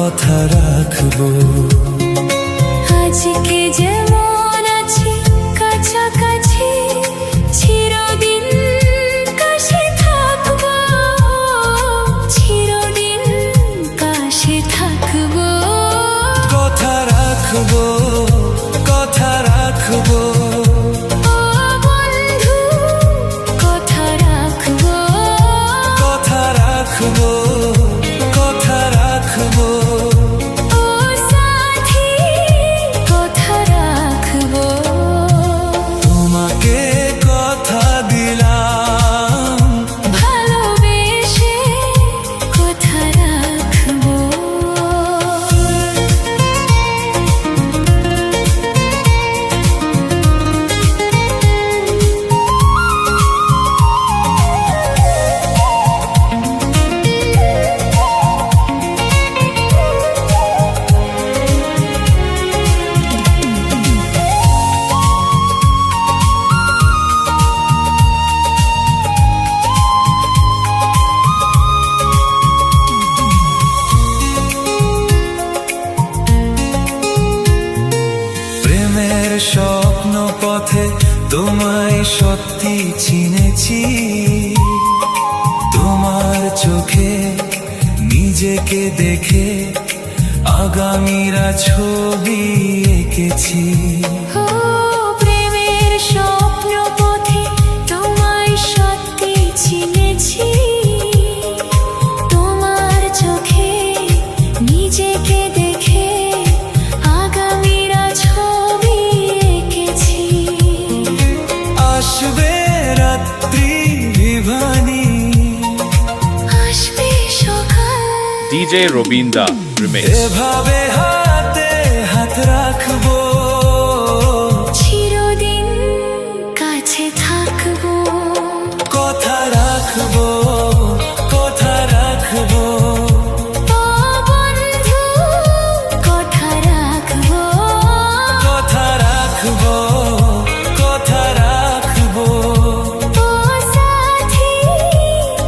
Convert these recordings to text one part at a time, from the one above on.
কথা রাখবো। আজকে যেমন আছি কাছাকাছি, চিরদিন কাছে থাকবো, চিরদিন কাছে থাকবো। কথা রাখবো, কথা রাখবো। ও বন্ধু কথা রাখবো, কথা রাখবো, কথা রাখবো। ও সাথী কথা রাখবো। তোমাকে কথা দিলাম, ভালোবেসে কথা রাখবো। প্রেমের স্বপ্ন পথে তোমায় সত্যি চিনেছি। তোমার চোখে নিজেকে দেখে আগামীরা ছবি এঁকেছি। ও প্রেমের স্বপ্ন পথে তোমায় সত্যি চিনেছি। তোমার চোখে নিজেকে দেখে আগামীরা ছবি এঁকেছি। আসবে রাত্রি বিভানী, আসবে সকাল, DJ Robinda Remix. এভাবে হাতে হাত রাখবো, চিরদিন কাছে থাকবো। কথা রাখবো, কথা রাখবো। ও বন্ধু কথা রাখবো, কথা রাখবো, কথা রাখবো। ও সাথী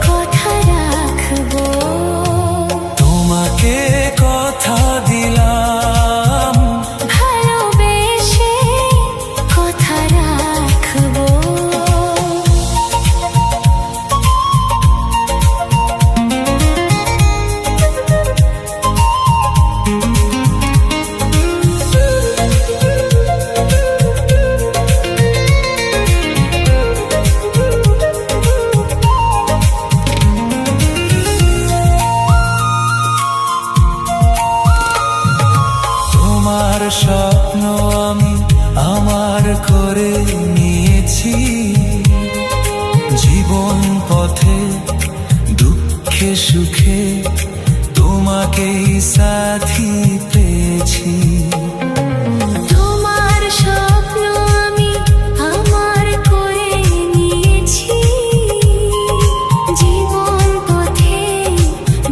কথা রাখবো। তোমাকে কথা দিলাম, ভালোবেসে কথা রাখবো। তোমার স্বপ্ন আমি আমার করে নিয়েছি। জীবন পথে দুঃখে সুখে তোমাকেই সাথী পেয়েছি। তোমার স্বপ্ন আমি আমার করে নিয়েছি। জীবন পথে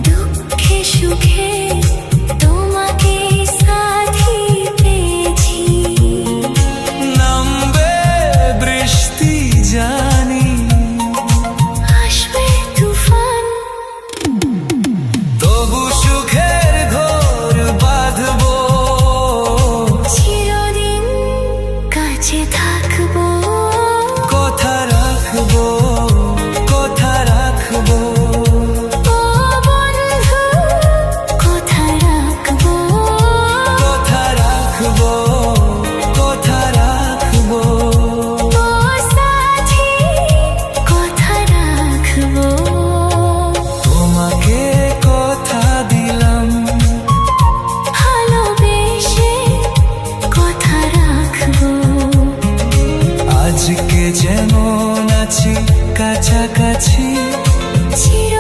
দুঃখে সুখে তোমাকে সাথী পেয়েছি। নামবে বৃষ্টি জানি, আসবে তুফান, তবু সুখের ঘোর বাঁধবো। চিরদিন কাছে থাকবো। কথা রাখবো, কথা রাখবো। ও বন্ধু কথা রাখবো, কথা রাখবো, কথা রাখবো। ও সাথী কথা রাখবো। তোমাকে কথা দিলাম, ভালোবেসে কথা রাখবো। আজকে যেমন আছি কাছাকাছি, চির